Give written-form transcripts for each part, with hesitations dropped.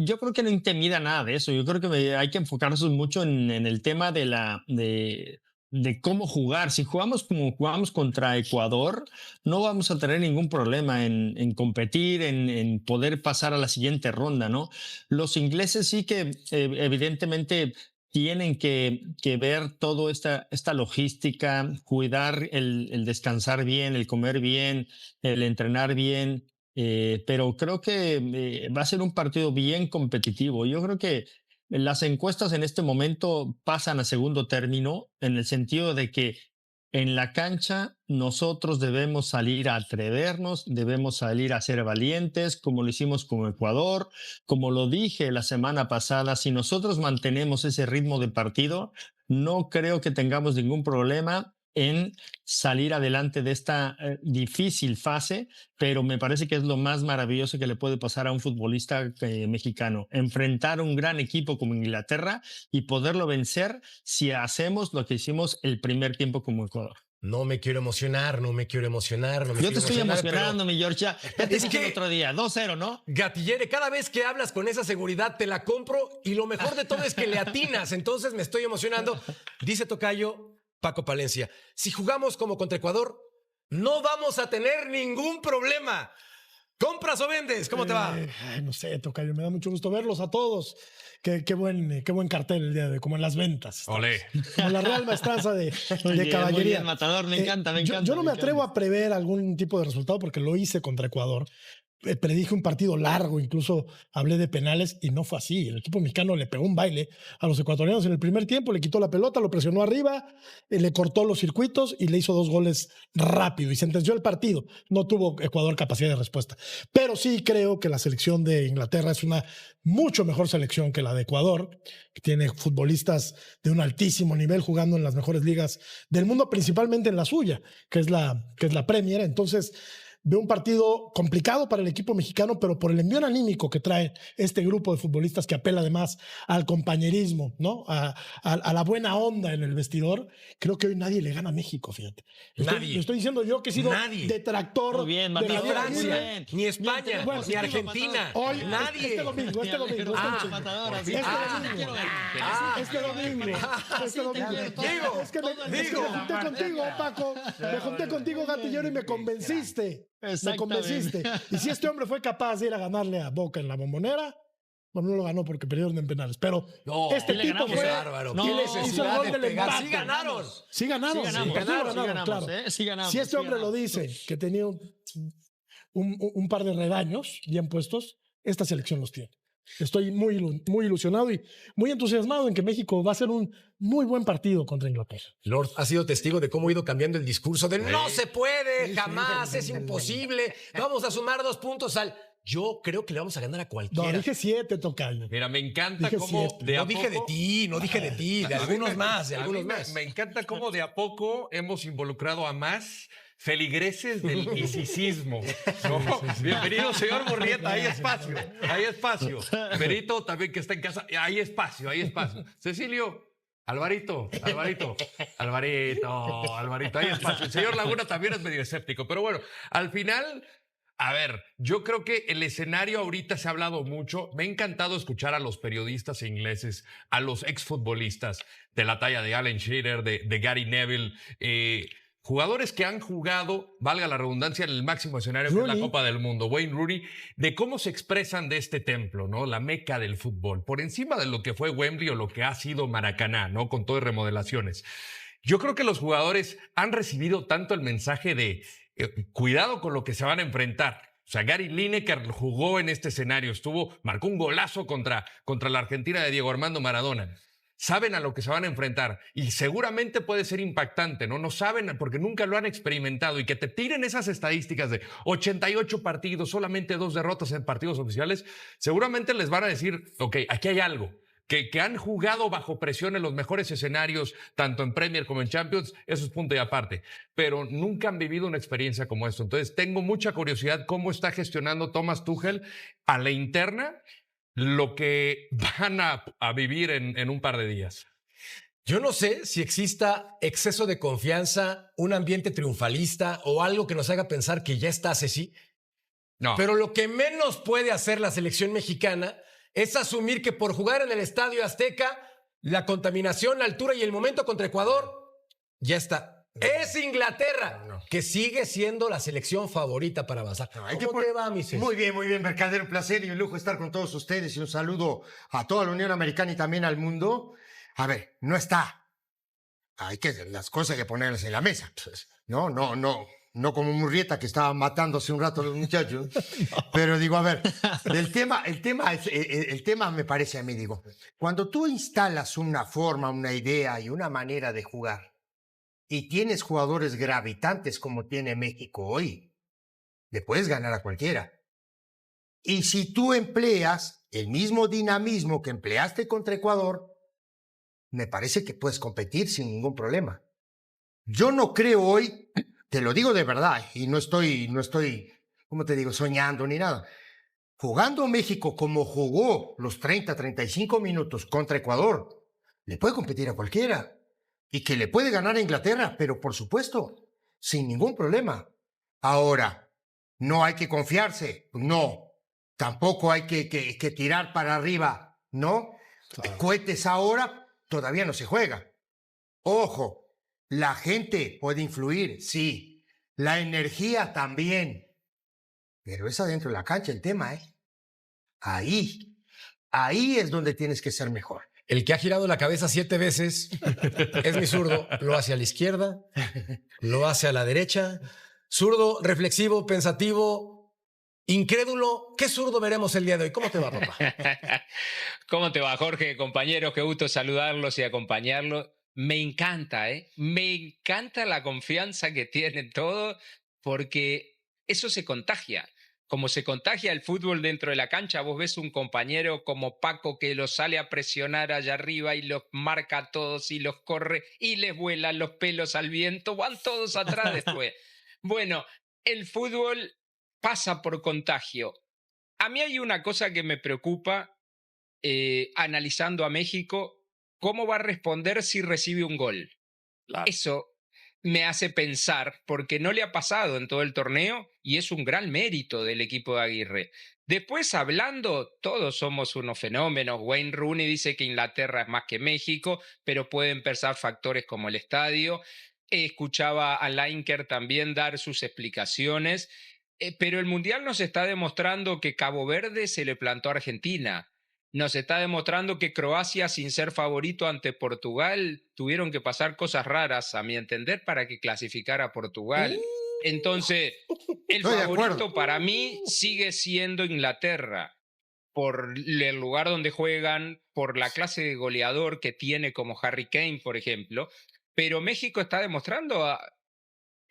Yo creo que no intimida nada de eso. Yo creo que hay que enfocarnos mucho en el tema de cómo jugar. Si jugamos como jugamos contra Ecuador, no vamos a tener ningún problema en competir, en poder pasar a la siguiente ronda, ¿no? Los ingleses sí que evidentemente tienen que ver toda esta logística, cuidar el descansar bien, el comer bien, el entrenar bien, pero creo que va a ser un partido bien competitivo. Yo creo que las encuestas en este momento pasan a segundo término en el sentido de que en la cancha nosotros debemos salir a atrevernos, debemos salir a ser valientes, como lo hicimos con Ecuador, como lo dije la semana pasada. Si nosotros mantenemos ese ritmo de partido, no creo que tengamos ningún problema en salir adelante de esta difícil fase, pero me parece que es lo más maravilloso que le puede pasar a un futbolista mexicano, enfrentar un gran equipo como Inglaterra y poderlo vencer si hacemos lo que hicimos el primer tiempo como Ecuador. No me quiero emocionar, no me quiero emocionar, no me Yo te quiero estoy emocionar, emocionando, mi George. Ya te Es dije que- el otro día, 2-0, ¿no? Gatillere, cada vez que hablas con esa seguridad te la compro y lo mejor de todo es que le atinas, entonces me estoy emocionando. Dice tocayo Paco Palencia, si jugamos como contra Ecuador, no vamos a tener ningún problema. ¿Compras o vendes? ¿Cómo te va? No sé, tocayo, me da mucho gusto verlos a todos. Qué buen cartel el día de hoy, como en las ventas. Olé. Como la Real Maestranza de Muy caballería. bien, Matador, me encanta, me Yo encanta. no me atrevo a prever algún tipo de resultado porque lo hice contra Ecuador. Predije un partido largo, incluso hablé de penales y no fue así. El equipo mexicano le pegó un baile a los ecuatorianos en el primer tiempo, le quitó la pelota, lo presionó arriba, le cortó los circuitos y le hizo 2 goles rápido y sentenció el partido. No tuvo Ecuador capacidad de respuesta. Pero sí creo que la selección de Inglaterra es una mucho mejor selección que la de Ecuador, que tiene futbolistas de un altísimo nivel jugando en las mejores ligas del mundo, principalmente en la suya, que es la Premier. Entonces, veo un partido complicado para el equipo mexicano, pero por el envío anímico que trae este grupo de futbolistas que apela además al compañerismo, ¿no? A la buena onda en el vestidor, creo que hoy nadie le gana a México, fíjate. Nadie. Lo estoy diciendo yo que he sido Nadie. detractor Muy bien, de Ni Matador, Javier muy Aguirre. bien. ni España, Bien, bueno, ni Argentina. Hoy, Nadie. este domingo. Pero este Matador, así este te domingo. quiero ver. Este domingo. Este domingo. Digo, Es que me junté contigo, Paco. Me junté contigo, Gatillero, y me convenciste. Me convenciste. Y si este hombre fue capaz de ir a ganarle a Boca en la Bombonera, bueno, no lo ganó porque perdieron en penales, pero No, este sí le tipo ganamos, fue... bárbaro. No, Qué hizo el necesidad gol de del pegar. empate. Sí ganaron. Sí ganamos, Sí ganamos, claro. sí ganamos. Si este sí hombre lo ganamos. dice, que tenía un par de redaños bien puestos, esta selección los tiene. Estoy muy ilusionado y muy entusiasmado en que México va a ser un muy buen partido contra Inglaterra. Lord ha sido testigo de cómo ha ido cambiando el discurso de no se puede, jamás, es imposible. Vamos a sumar 2 puntos al... Yo creo que le vamos a ganar a No, cualquiera. dije 7, tocayo. Mira, me encanta Dije cómo siete. de a No dije de poco- ti, no dije de ti, de algunos más, de a mí algunos me- más. Me encanta cómo de a poco hemos involucrado a más feligreses del misicismo. ¿No? Bienvenido, señor Murrieta, hay espacio, hay espacio. Perito también que está en casa, hay espacio, hay espacio. Cecilio, Alvarito, hay espacio. El señor Laguna también es medio escéptico, pero bueno, al final... A ver, yo creo que el escenario ahorita se ha hablado mucho. Me ha encantado escuchar a los periodistas ingleses, a los exfutbolistas de la talla de Alan Shearer, de Gary Neville, jugadores que han jugado, valga la redundancia, en el máximo escenario que es la Rooney. Copa del Mundo, Wayne Rooney, de cómo se expresan de este templo, ¿no? La meca del fútbol, por encima de lo que fue Wembley o lo que ha sido Maracaná, ¿no? Con todo y remodelaciones. Yo creo que los jugadores han recibido tanto el mensaje de cuidado con lo que se van a enfrentar. O sea, Gary Lineker jugó en este escenario, marcó un golazo contra la Argentina de Diego Armando Maradona. Saben a lo que se van a enfrentar y seguramente puede ser impactante, ¿no? No saben porque nunca lo han experimentado y que te tiren esas estadísticas de 88 partidos, solamente 2 derrotas en partidos oficiales, seguramente les van a decir, ok, aquí hay algo. Que han jugado bajo presión en los mejores escenarios, tanto en Premier como en Champions, eso es punto y aparte. Pero nunca han vivido una experiencia como esto. Entonces, tengo mucha curiosidad cómo está gestionando Thomas Tuchel a la interna lo que van a vivir en un par de días. Yo no sé si exista exceso de confianza, un ambiente triunfalista o algo que nos haga pensar que ya está Ceci. No. Pero lo que menos puede hacer la selección mexicana es asumir que por jugar en el Estadio Azteca, la contaminación, la altura y el momento contra Ecuador, ya está. Es Inglaterra, que sigue siendo la selección favorita para avanzar. ¿Cómo te va, mi César? Muy bien, Mercader. Un placer y un lujo estar con todos ustedes y un saludo a toda la Unión Americana y también al mundo. A ver, no está. Las cosas hay que ponerlas en la mesa. No como Murrieta, que estaba matando hace un rato a los muchachos. Pero digo, a ver, el tema me parece a mí, digo, cuando tú instalas una forma, una idea y una manera de jugar y tienes jugadores gravitantes como tiene México hoy, le puedes ganar a cualquiera. Y si tú empleas el mismo dinamismo que empleaste contra Ecuador, me parece que puedes competir sin ningún problema. Yo no creo hoy, te lo digo de verdad, y no estoy, ¿cómo te digo?, soñando ni nada. Jugando México como jugó los 35 minutos contra Ecuador, le puede competir a cualquiera. Y que le puede ganar a Inglaterra, pero por supuesto, sin ningún problema. Ahora, no hay que confiarse, no. Tampoco hay que tirar para arriba, ¿no? Claro. Cohetes ahora todavía no se juega. Ojo, la gente puede influir, sí. La energía también. Pero es adentro de la cancha el tema, ¿eh? Ahí es donde tienes que ser mejor. El que ha girado la cabeza 7 veces es mi zurdo. Lo hace a la izquierda, lo hace a la derecha. Zurdo, reflexivo, pensativo, incrédulo. ¿Qué zurdo veremos el día de hoy? ¿Cómo te va, papá? ¿Cómo te va, Jorge? Compañeros, qué gusto saludarlos y acompañarlos. Me encanta, ¿eh? Me encanta la confianza que tienen todos porque eso se contagia. Como se contagia el fútbol dentro de la cancha, vos ves un compañero como Paco que los sale a presionar allá arriba y los marca a todos y los corre y les vuelan los pelos al viento, van todos atrás después. Bueno, el fútbol pasa por contagio. A mí hay una cosa que me preocupa analizando a México, ¿cómo va a responder si recibe un gol? Claro. Eso me hace pensar, porque no le ha pasado en todo el torneo y es un gran mérito del equipo de Aguirre. Después, hablando, todos somos unos fenómenos. Wayne Rooney dice que Inglaterra es más que México, pero pueden pensar factores como el estadio. Escuchaba a Lineker también dar sus explicaciones, pero el Mundial nos está demostrando que Cabo Verde se le plantó a Argentina. Nos está demostrando que Croacia, sin ser favorito ante Portugal, tuvieron que pasar cosas raras, a mi entender, para que clasificara a Portugal. Entonces, el favorito para mí sigue siendo Inglaterra, por el lugar donde juegan, por la clase de goleador que tiene como Harry Kane, por ejemplo. Pero México está demostrando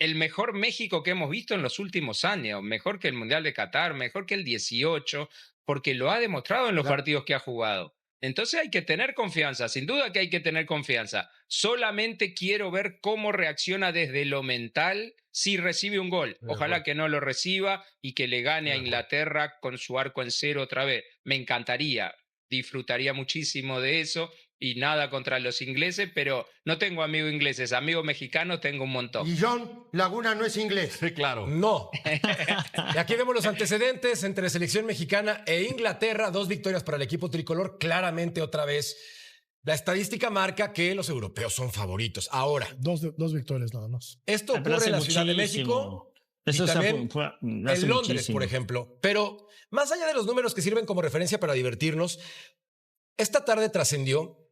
el mejor México que hemos visto en los últimos años, mejor que el Mundial de Qatar, mejor que el 18, porque lo ha demostrado en los partidos que ha jugado. Entonces hay que tener confianza, sin duda que hay que tener confianza. Solamente quiero ver cómo reacciona desde lo mental si recibe un gol. Ojalá que no lo reciba y que le gane a Inglaterra con su arco en cero otra vez. Me encantaría, disfrutaría muchísimo de eso. Y nada contra los ingleses, pero no tengo amigos ingleses, amigos mexicanos tengo un montón. ¿Y John Laguna no es inglés? Sí, claro. No. Y aquí vemos los antecedentes entre selección mexicana e Inglaterra, 2 victorias para el equipo tricolor. Claramente, otra vez, la estadística marca que los europeos son favoritos. Ahora. Dos victorias nada más. Esto ocurre en la Ciudad de México y también en Londres, por ejemplo. Pero más allá de los números que sirven como referencia para divertirnos, esta tarde trascendió,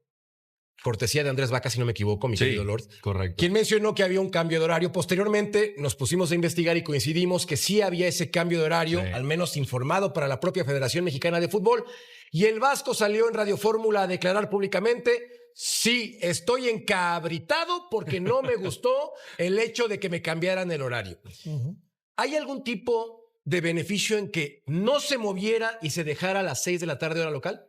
cortesía de Andrés Vaca, si no me equivoco, mi querido Lord. Correcto. Quien mencionó que había un cambio de horario. Posteriormente nos pusimos a investigar y coincidimos que sí había ese cambio de horario, al menos informado para la propia Federación Mexicana de Fútbol. Y el Vasco salió en Radio Fórmula a declarar públicamente: sí, estoy encabritado porque no me gustó el hecho de que me cambiaran el horario. ¿Hay algún tipo de beneficio en que no se moviera y se dejara a las 6 de la tarde hora local?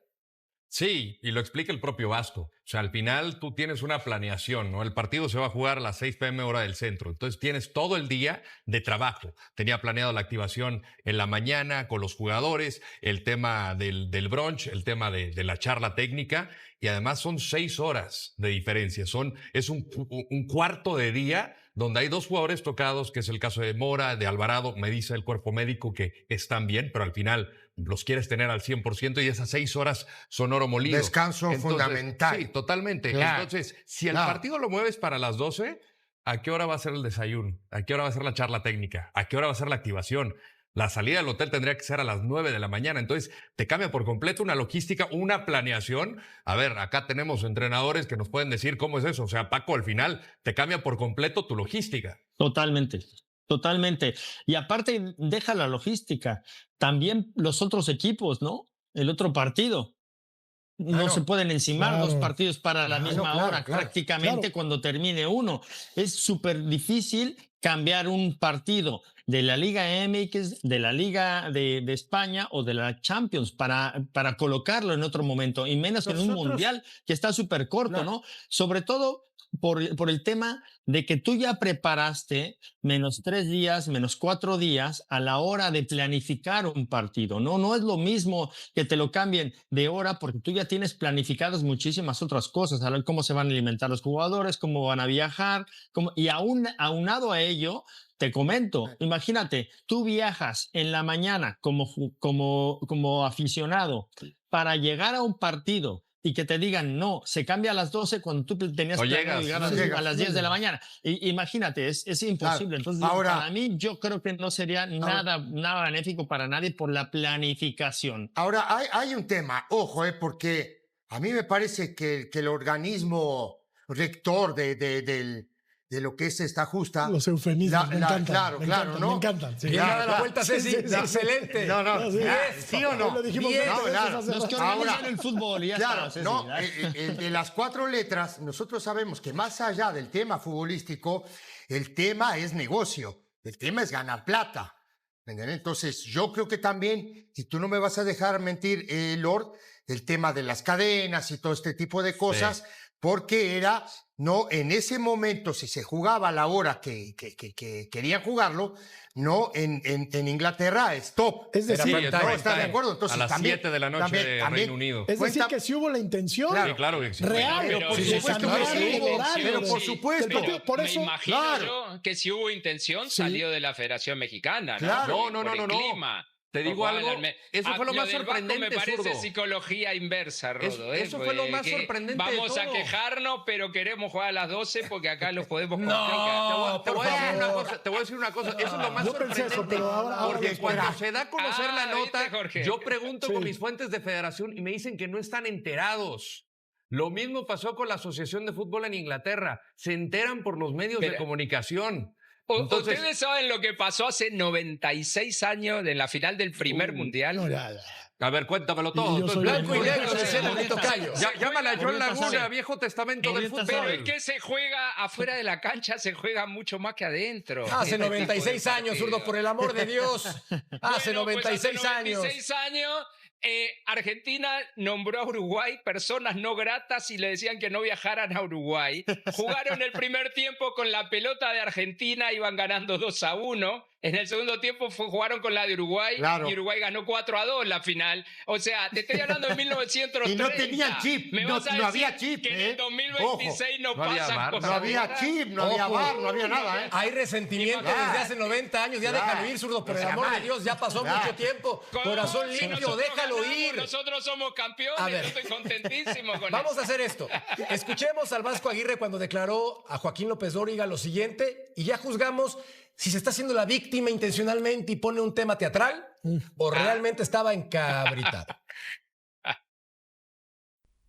Sí, y lo explica el propio Vasco. O sea, al final tú tienes una planeación, ¿no? El partido se va a jugar a las 6 p.m. hora del centro. Entonces tienes todo el día de trabajo. Tenía planeado la activación en la mañana con los jugadores, el tema del brunch, el tema de la charla técnica, y además son 6 horas de diferencia. Es un cuarto de día donde hay 2 jugadores tocados, que es el caso de Mora, de Alvarado. Me dice el cuerpo médico que están bien, pero al final los quieres tener al 100% y esas 6 horas son oro molido. Descanso fundamental. Sí, totalmente. Claro, Entonces, si el claro. partido lo mueves para las 12, ¿a qué hora va a ser el desayuno? ¿A qué hora va a ser la charla técnica? ¿A qué hora va a ser la activación? La salida del hotel tendría que ser a las 9 de la mañana. Entonces, te cambia por completo una logística, una planeación. A ver, acá tenemos entrenadores que nos pueden decir cómo es eso. O sea, Paco, al final te cambia por completo tu logística. Totalmente, totalmente. Y aparte, deja la logística. También los otros equipos, ¿no? El otro partido. No Claro, se pueden encimar dos claro. partidos para la Claro, misma claro, hora, claro, prácticamente claro. cuando termine uno. Es súper difícil cambiar un partido de la Liga MX, de la Liga de España o de la Champions para colocarlo en otro momento, y menos en un Nosotros- mundial que está súper corto, No. ¿no? Sobre todo por el tema de que tú ya preparaste menos 3 días, menos 4 días a la hora de planificar un partido, ¿no? No es lo mismo que te lo cambien de hora porque tú ya tienes planificadas muchísimas otras cosas, a ver cómo se van a alimentar los jugadores, cómo van a viajar, y aunado a ello, te comento, imagínate, tú viajas en la mañana como aficionado para llegar a un partido y que te digan, no, se cambia a las 12 cuando tú tenías No planeado llegas, llegar no a llegas, las no 10 de la llegas. mañana. Imagínate, es imposible. Entonces, Ahora- para mí, yo creo que no sería nada benéfico para nadie por la planificación. Ahora, hay un tema, ojo, porque a mí me parece que el organismo rector de lo que es esta justa... Los eufemismos, me encantan. Claro, me claro, encantan, ¿no? me encantan. Sí. Bien Claro, dada la claro. vuelta, Sí, Ceci. sí, sí. Excelente. No, no, No, sí. ¿sí o no? Hoy lo dijimos Bien. 20 No, veces claro. hace Los que rato. organizan el fútbol y ya Claro, está. no, el de las 4 letras, nosotros sabemos que más allá del tema futbolístico, el tema es negocio, el tema es ganar plata. ¿Me entiendes? Entonces, yo creo que también, y tú no me vas a dejar mentir, Lord, el tema de las cadenas y todo este tipo de cosas, porque era, no, en ese momento, si se jugaba a la hora que querían jugarlo, no, en Inglaterra es top. Es Era decir, prime time. ¿No estás de acuerdo? Entonces, a las también- 7 de la noche también- de también- Reino Unido. es decir, cuenta- que si hubo la intención Claro. Sí, claro que sí. real, Pero por sí, supuesto, claro, claro, sí, sí, hubo horario pero del- por sí, supuesto. del partido. Por me eso, imagino claro. yo que si hubo intención Sí. salió de la Federación Mexicana, ¿no? Claro. Por- No, no, por no, el no. clima. Te digo Por algo, favor, eso fue lo más del Vasco sorprendente, me parece zurdo. psicología inversa, Rodo. Eso fue lo más Que sorprendente de Vamos a todo. quejarnos, pero queremos jugar a las 12 porque acá los podemos No. complicar. Te voy a decir una favor. cosa, te voy a decir una cosa, eso es lo más Yo pensé sorprendente. eso, pero ahora porque lo cuando espera. se da a conocer la nota, ¿viste, Jorge? yo pregunto Sí. con mis fuentes de federación y me dicen que no están enterados. Lo mismo pasó con la Asociación de Fútbol en Inglaterra. Se enteran por los medios de Pero- comunicación. Entonces, Ustedes saben lo que pasó hace 96 años en la final del primer mundial. No, ya. a ver, cuéntamelo Y todo. yo Entonces, soy Blanco y el- negro, decía el bonito Cayo. Llámala a John Ahorita Laguna, sabe. viejo testamento del Ahorita fútbol. Pero es que se juega afuera de la cancha, se juega mucho más que adentro. Hace Este 96 tipo de años, partido. zurdo, por el amor de Dios. Hace Bueno, pues 96 hace años. 96 años, Argentina nombró a Uruguay personas no gratas y le decían que no viajaran a Uruguay. Jugaron el primer tiempo con la pelota de Argentina, iban ganando 2-1. En el segundo tiempo jugaron con la de Uruguay Claro. y Uruguay ganó 4-2 la final. O sea, te estoy hablando de 1930. Y no tenían chip, Me no- vas a no decir había chip, que en el 2026 no, No había pasan VAR, cosas No había raras. chip, no había Ojo. bar, no había nada, ¿eh? Hay resentimiento Claro. desde hace 90 años. Ya Claro. déjalo ir, zurdo, por No el sea amor de mal. Dios. Ya pasó Claro. mucho tiempo. ¿Cómo? Corazón Si limpio, nosotros déjalo ganamos, ir. Nosotros somos campeones. A ver. Yo estoy contentísimo con Vamos eso. a hacer esto. Escuchemos al Vasco Aguirre cuando declaró a Joaquín López Dóriga lo siguiente y ya juzgamos si se está haciendo la víctima intencionalmente y pone un tema teatral o realmente estaba encabritado.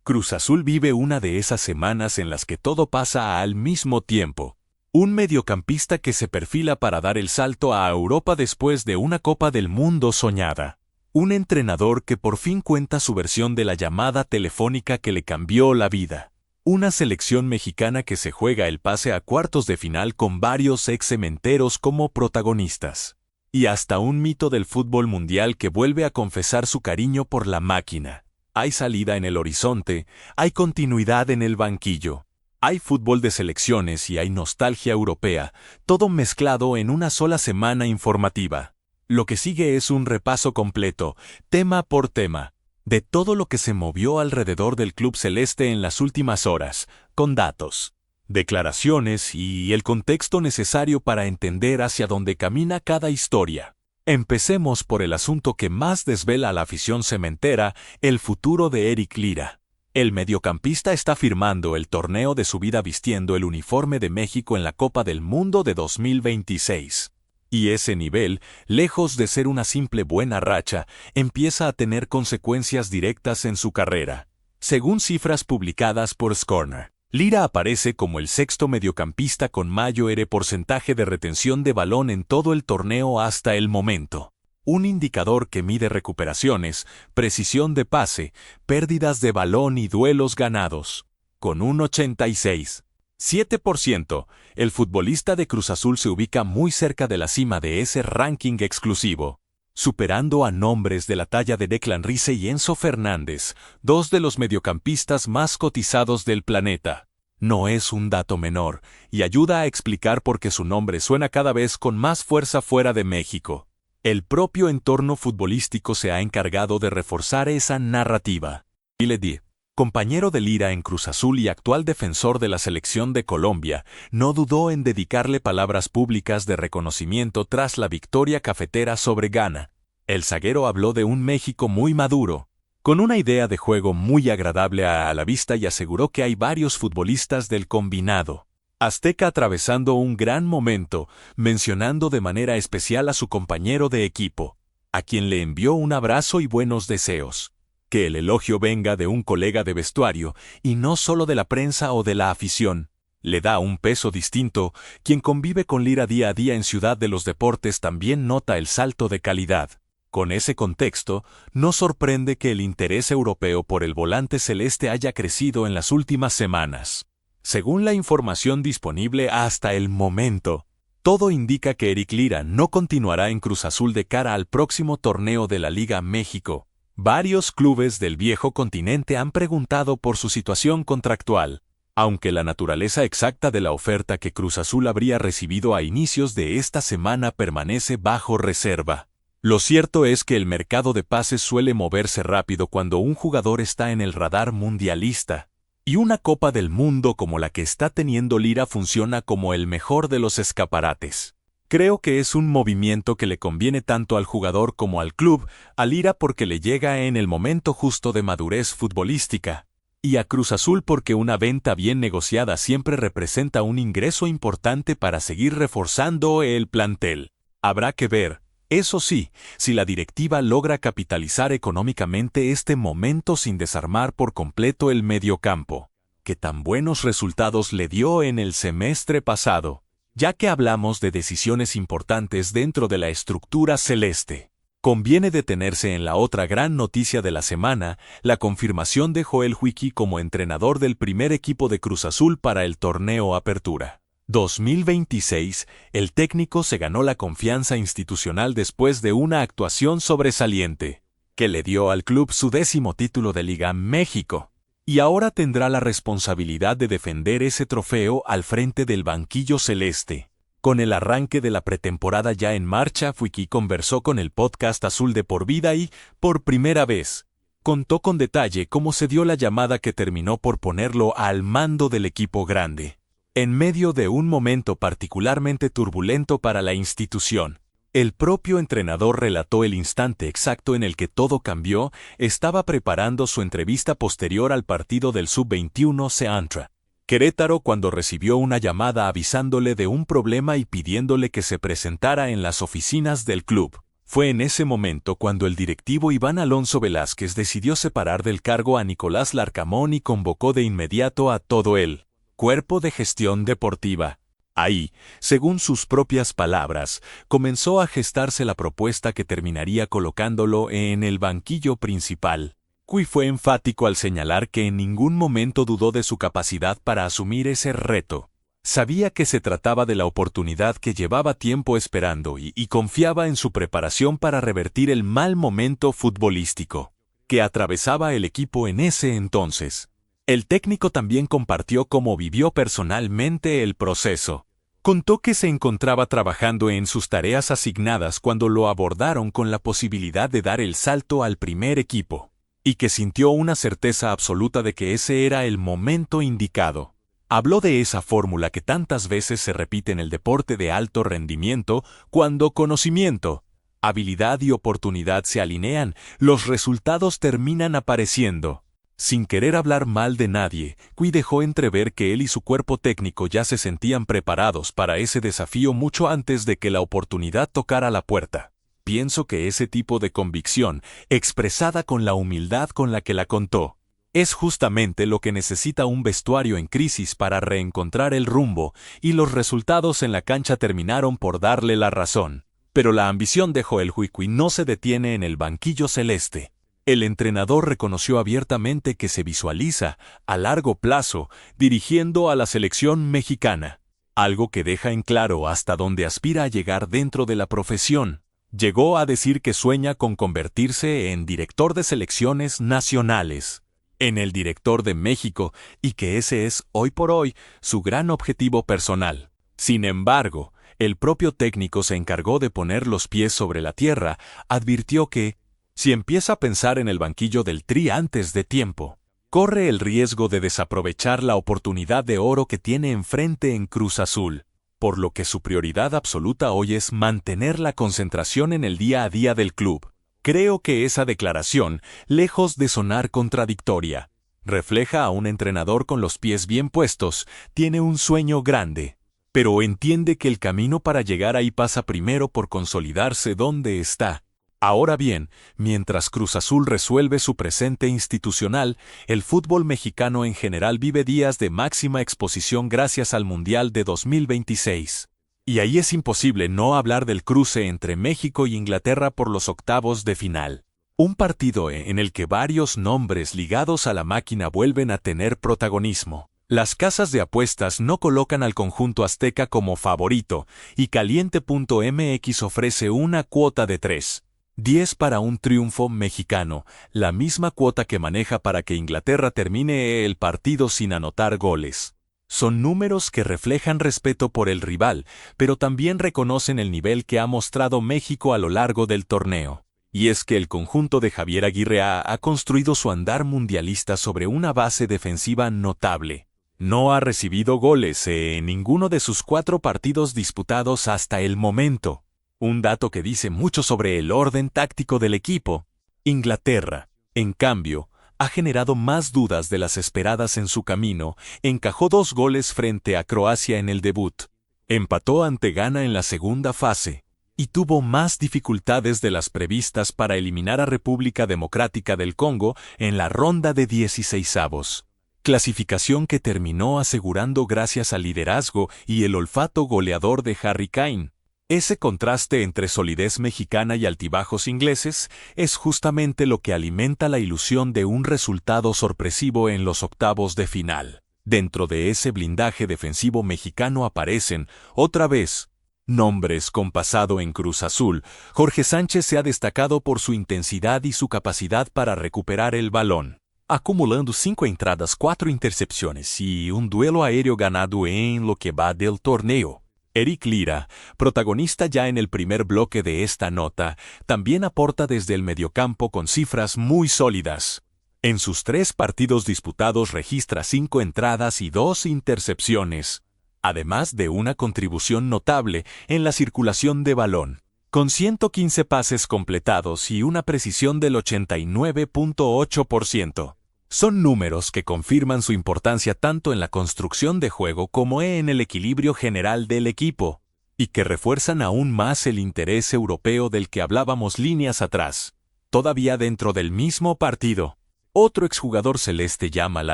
Cruz Azul vive una de esas semanas en las que todo pasa al mismo tiempo. Un mediocampista que se perfila para dar el salto a Europa después de una Copa del Mundo soñada. Un entrenador que por fin cuenta su versión de la llamada telefónica que le cambió la vida. Una selección mexicana que se juega el pase a cuartos de final con varios ex-cementeros como protagonistas. Y hasta un mito del fútbol mundial que vuelve a confesar su cariño por la máquina. Hay salida en el horizonte, hay continuidad en el banquillo. Hay fútbol de selecciones y hay nostalgia europea, todo mezclado en una sola semana informativa. Lo que sigue es un repaso completo, tema por tema, de todo lo que se movió alrededor del club celeste en las últimas horas, con datos, declaraciones y el contexto necesario para entender hacia dónde camina cada historia. Empecemos por el asunto que más desvela a la afición cementera, el futuro de Eric Lira. El mediocampista está firmando el torneo de su vida vistiendo el uniforme de México en la Copa del Mundo de 2026. Y ese nivel, lejos de ser una simple buena racha, empieza a tener consecuencias directas en su carrera. Según cifras publicadas por Scorner, Lira aparece como el sexto mediocampista con mayor porcentaje de retención de balón en todo el torneo hasta el momento. Un indicador que mide recuperaciones, precisión de pase, pérdidas de balón y duelos ganados. Con un 86,7%, el futbolista de Cruz Azul se ubica muy cerca de la cima de ese ranking exclusivo, superando a nombres de la talla de Declan Rice y Enzo Fernández, dos de los mediocampistas más cotizados del planeta. No es un dato menor, y ayuda a explicar por qué su nombre suena cada vez con más fuerza fuera de México. El propio entorno futbolístico se ha encargado de reforzar esa narrativa. Iledi, compañero de Lira en Cruz Azul y actual defensor de la selección de Colombia, no dudó en dedicarle palabras públicas de reconocimiento tras la victoria cafetera sobre Ghana. El zaguero habló de un México muy maduro, con una idea de juego muy agradable a la vista y aseguró que hay varios futbolistas del combinado azteca atravesando un gran momento, mencionando de manera especial a su compañero de equipo, a quien le envió un abrazo y buenos deseos. Que el elogio venga de un colega de vestuario y no solo de la prensa o de la afición. Le da un peso distinto. Quien convive con Lira día a día en Ciudad de los Deportes también nota el salto de calidad. Con ese contexto, no sorprende que el interés europeo por el volante celeste haya crecido en las últimas semanas. Según la información disponible hasta el momento, todo indica que Eric Lira no continuará en Cruz Azul de cara al próximo torneo de la Liga México. Varios clubes del viejo continente han preguntado por su situación contractual, aunque la naturaleza exacta de la oferta que Cruz Azul habría recibido a inicios de esta semana permanece bajo reserva. Lo cierto es que el mercado de pases suele moverse rápido cuando un jugador está en el radar mundialista. Y una Copa del Mundo como la que está teniendo Lira funciona como el mejor de los escaparates. Creo que es un movimiento que le conviene tanto al jugador como al club, a Lira porque le llega en el momento justo de madurez futbolística, y a Cruz Azul porque una venta bien negociada siempre representa un ingreso importante para seguir reforzando el plantel. Habrá que ver, eso sí, si la directiva logra capitalizar económicamente este momento sin desarmar por completo el mediocampo, que tan buenos resultados le dio en el semestre pasado, ya que hablamos de decisiones importantes dentro de la estructura celeste. Conviene detenerse en la otra gran noticia de la semana, la confirmación de Joel Huiki como entrenador del primer equipo de Cruz Azul para el torneo Apertura 2026, el técnico se ganó la confianza institucional después de una actuación sobresaliente, que le dio al club su 10º título de Liga México, y ahora tendrá la responsabilidad de defender ese trofeo al frente del banquillo celeste. Con el arranque de la pretemporada ya en marcha, Fuiki conversó con el podcast Azul de Por Vida y, por primera vez, contó con detalle cómo se dio la llamada que terminó por ponerlo al mando del equipo grande. En medio de un momento particularmente turbulento para la institución, el propio entrenador relató el instante exacto en el que todo cambió. Estaba preparando su entrevista posterior al partido del Sub-21 Seantra Querétaro cuando recibió una llamada avisándole de un problema y pidiéndole que se presentara en las oficinas del club. Fue en ese momento cuando el directivo Iván Alonso Velázquez decidió separar del cargo a Nicolás Larcamón y convocó de inmediato a todo el cuerpo de gestión deportiva. Ahí, según sus propias palabras, comenzó a gestarse la propuesta que terminaría colocándolo en el banquillo principal. Cui fue enfático al señalar que en ningún momento dudó de su capacidad para asumir ese reto. Sabía que se trataba de la oportunidad que llevaba tiempo esperando y confiaba en su preparación para revertir el mal momento futbolístico que atravesaba el equipo en ese entonces. El técnico también compartió cómo vivió personalmente el proceso. Contó que se encontraba trabajando en sus tareas asignadas cuando lo abordaron con la posibilidad de dar el salto al primer equipo, y que sintió una certeza absoluta de que ese era el momento indicado. Habló de esa fórmula que tantas veces se repite en el deporte de alto rendimiento, cuando conocimiento, habilidad y oportunidad se alinean, los resultados terminan apareciendo. Sin querer hablar mal de nadie, Cui dejó entrever que él y su cuerpo técnico ya se sentían preparados para ese desafío mucho antes de que la oportunidad tocara la puerta. Pienso que ese tipo de convicción, expresada con la humildad con la que la contó, es justamente lo que necesita un vestuario en crisis para reencontrar el rumbo, y los resultados en la cancha terminaron por darle la razón. Pero la ambición de Joel Cui no se detiene en el banquillo celeste. El entrenador reconoció abiertamente que se visualiza, a largo plazo, dirigiendo a la selección mexicana, algo que deja en claro hasta dónde aspira a llegar dentro de la profesión. Llegó a decir que sueña con convertirse en director de selecciones nacionales, en el director de México, y que ese es, hoy por hoy, su gran objetivo personal. Sin embargo, el propio técnico se encargó de poner los pies sobre la tierra, advirtió que, si empieza a pensar en el banquillo del Tri antes de tiempo, corre el riesgo de desaprovechar la oportunidad de oro que tiene enfrente en Cruz Azul, por lo que su prioridad absoluta hoy es mantener la concentración en el día a día del club. Creo que esa declaración, lejos de sonar contradictoria, refleja a un entrenador con los pies bien puestos, tiene un sueño grande, pero entiende que el camino para llegar ahí pasa primero por consolidarse donde está. Ahora bien, mientras Cruz Azul resuelve su presente institucional, el fútbol mexicano en general vive días de máxima exposición gracias al Mundial de 2026. Y ahí es imposible no hablar del cruce entre México y Inglaterra por los octavos de final. Un partido en el que varios nombres ligados a la máquina vuelven a tener protagonismo. Las casas de apuestas no colocan al conjunto azteca como favorito, y Caliente.mx ofrece una cuota de 3.10 para un triunfo mexicano, la misma cuota que maneja para que Inglaterra termine el partido sin anotar goles. Son números que reflejan respeto por el rival, pero también reconocen el nivel que ha mostrado México a lo largo del torneo. Y es que el conjunto de Javier Aguirre ha construido su andar mundialista sobre una base defensiva notable. No ha recibido goles en ninguno de sus 4 partidos disputados hasta el momento. Un dato que dice mucho sobre el orden táctico del equipo. Inglaterra, en cambio, ha generado más dudas de las esperadas en su camino, encajó 2 goles frente a Croacia en el debut, empató ante Ghana en la segunda fase, y tuvo más dificultades de las previstas para eliminar a República Democrática del Congo en la ronda de 16avos. Clasificación que terminó asegurando gracias al liderazgo y el olfato goleador de Harry Kane. Ese contraste entre solidez mexicana y altibajos ingleses es justamente lo que alimenta la ilusión de un resultado sorpresivo en los octavos de final. Dentro de ese blindaje defensivo mexicano aparecen, otra vez, nombres con pasado en Cruz Azul. Jorge Sánchez se ha destacado por su intensidad y su capacidad para recuperar el balón, acumulando 5 entradas, 4 intercepciones y un duelo aéreo ganado en lo que va del torneo. Eric Lira, protagonista ya en el primer bloque de esta nota, también aporta desde el mediocampo con cifras muy sólidas. En sus 3 partidos disputados registra 5 entradas y 2 intercepciones, además de una contribución notable en la circulación de balón, con 115 pases completados y una precisión del 89.8%. Son números que confirman su importancia tanto en la construcción de juego como en el equilibrio general del equipo, y que refuerzan aún más el interés europeo del que hablábamos líneas atrás. Todavía dentro del mismo partido, otro exjugador celeste llama la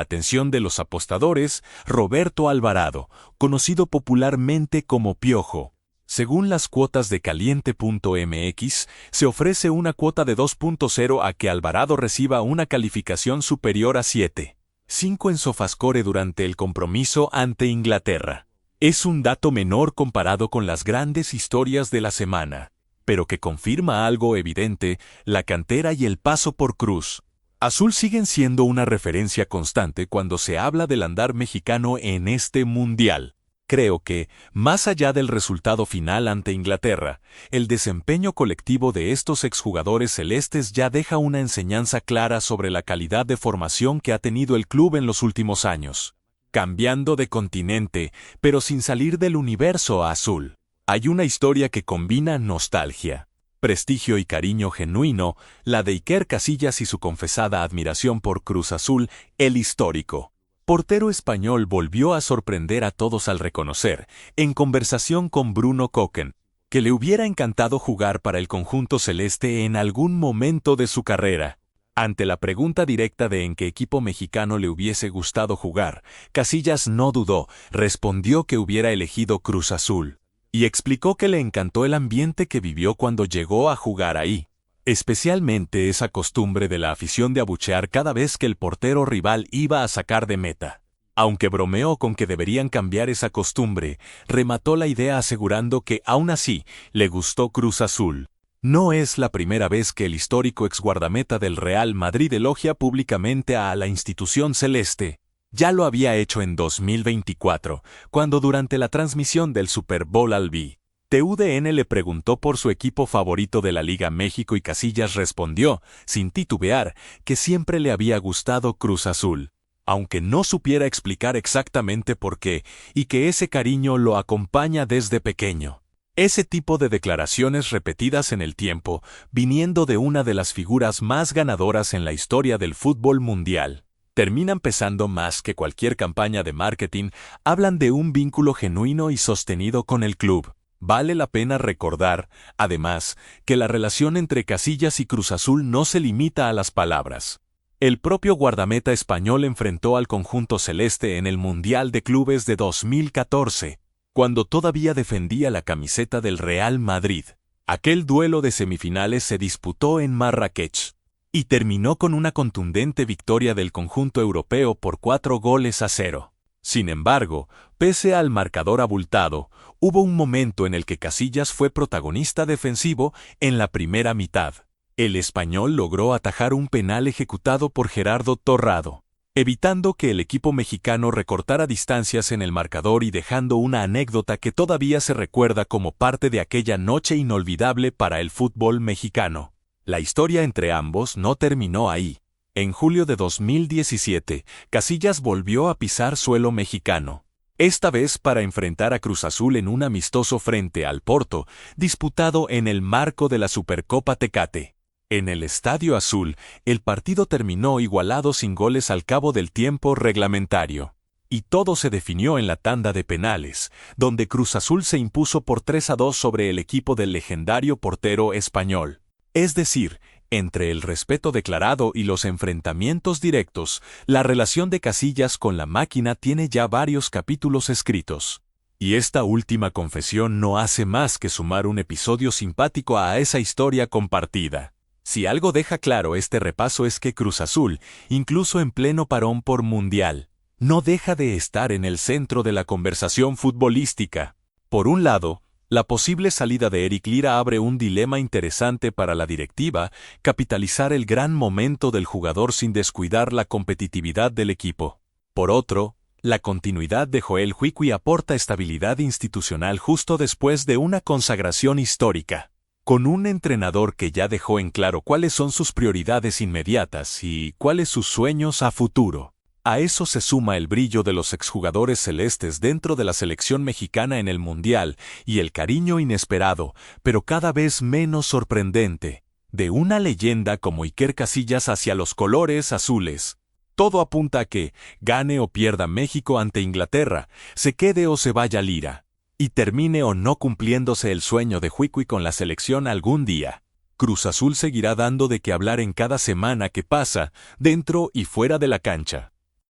atención de los apostadores, Roberto Alvarado, conocido popularmente como Piojo. Según las cuotas de Caliente.mx, se ofrece una cuota de 2.0 a que Alvarado reciba una calificación superior a 7.5 en Sofascore durante el compromiso ante Inglaterra. Es un dato menor comparado con las grandes historias de la semana, pero que confirma algo evidente: la cantera y el paso por Cruz Azul siguen siendo una referencia constante cuando se habla del andar mexicano en este mundial. Creo que, más allá del resultado final ante Inglaterra, el desempeño colectivo de estos exjugadores celestes ya deja una enseñanza clara sobre la calidad de formación que ha tenido el club en los últimos años. Cambiando de continente, pero sin salir del universo azul. Hay una historia que combina nostalgia, prestigio y cariño genuino, la de Iker Casillas y su confesada admiración por Cruz Azul, el histórico portero español volvió a sorprender a todos al reconocer, en conversación con Bruno Kochen, que le hubiera encantado jugar para el conjunto celeste en algún momento de su carrera. Ante la pregunta directa de en qué equipo mexicano le hubiese gustado jugar, Casillas no dudó, respondió que hubiera elegido Cruz Azul, y explicó que le encantó el ambiente que vivió cuando llegó a jugar ahí. Especialmente esa costumbre de la afición de abuchear cada vez que el portero rival iba a sacar de meta. Aunque bromeó con que deberían cambiar esa costumbre, remató la idea asegurando que, aún así, le gustó Cruz Azul. No es la primera vez que el histórico exguardameta del Real Madrid elogia públicamente a la institución celeste. Ya lo había hecho en 2024, cuando durante la transmisión del Super Bowl albí, TUDN le preguntó por su equipo favorito de la Liga México y Casillas respondió, sin titubear, que siempre le había gustado Cruz Azul, aunque no supiera explicar exactamente por qué, y que ese cariño lo acompaña desde pequeño. Ese tipo de declaraciones repetidas en el tiempo, viniendo de una de las figuras más ganadoras en la historia del fútbol mundial, terminan pesando más que cualquier campaña de marketing, hablan de un vínculo genuino y sostenido con el club. Vale la pena recordar, además, que la relación entre Casillas y Cruz Azul no se limita a las palabras. El propio guardameta español enfrentó al conjunto celeste en el Mundial de Clubes de 2014, cuando todavía defendía la camiseta del Real Madrid. Aquel duelo de semifinales se disputó en Marrakech y terminó con una contundente victoria del conjunto europeo por 4-0. Sin embargo, pese al marcador abultado, hubo un momento en el que Casillas fue protagonista defensivo en la primera mitad. El español logró atajar un penal ejecutado por Gerardo Torrado, evitando que el equipo mexicano recortara distancias en el marcador y dejando una anécdota que todavía se recuerda como parte de aquella noche inolvidable para el fútbol mexicano. La historia entre ambos no terminó ahí. En julio de 2017, Casillas volvió a pisar suelo mexicano, esta vez para enfrentar a Cruz Azul en un amistoso frente al Porto, disputado en el marco de la Supercopa Tecate. En el Estadio Azul, el partido terminó igualado sin goles al cabo del tiempo reglamentario. Y todo se definió en la tanda de penales, donde Cruz Azul se impuso por 3-2 sobre el equipo del legendario portero español. Es decir, entre el respeto declarado y los enfrentamientos directos, la relación de Casillas con la máquina tiene ya varios capítulos escritos. Y esta última confesión no hace más que sumar un episodio simpático a esa historia compartida. Si algo deja claro este repaso es que Cruz Azul, incluso en pleno parón por Mundial, no deja de estar en el centro de la conversación futbolística. Por un lado, la posible salida de Eric Lira abre un dilema interesante para la directiva, capitalizar el gran momento del jugador sin descuidar la competitividad del equipo. Por otro, la continuidad de Joel Huicui aporta estabilidad institucional justo después de una consagración histórica, con un entrenador que ya dejó en claro cuáles son sus prioridades inmediatas y cuáles sus sueños a futuro. A eso se suma el brillo de los exjugadores celestes dentro de la selección mexicana en el Mundial y el cariño inesperado, pero cada vez menos sorprendente, de una leyenda como Iker Casillas hacia los colores azules. Todo apunta a que, gane o pierda México ante Inglaterra, se quede o se vaya Lira, y termine o no cumpliéndose el sueño de Huicui con la selección algún día. Cruz Azul seguirá dando de qué hablar en cada semana que pasa, dentro y fuera de la cancha.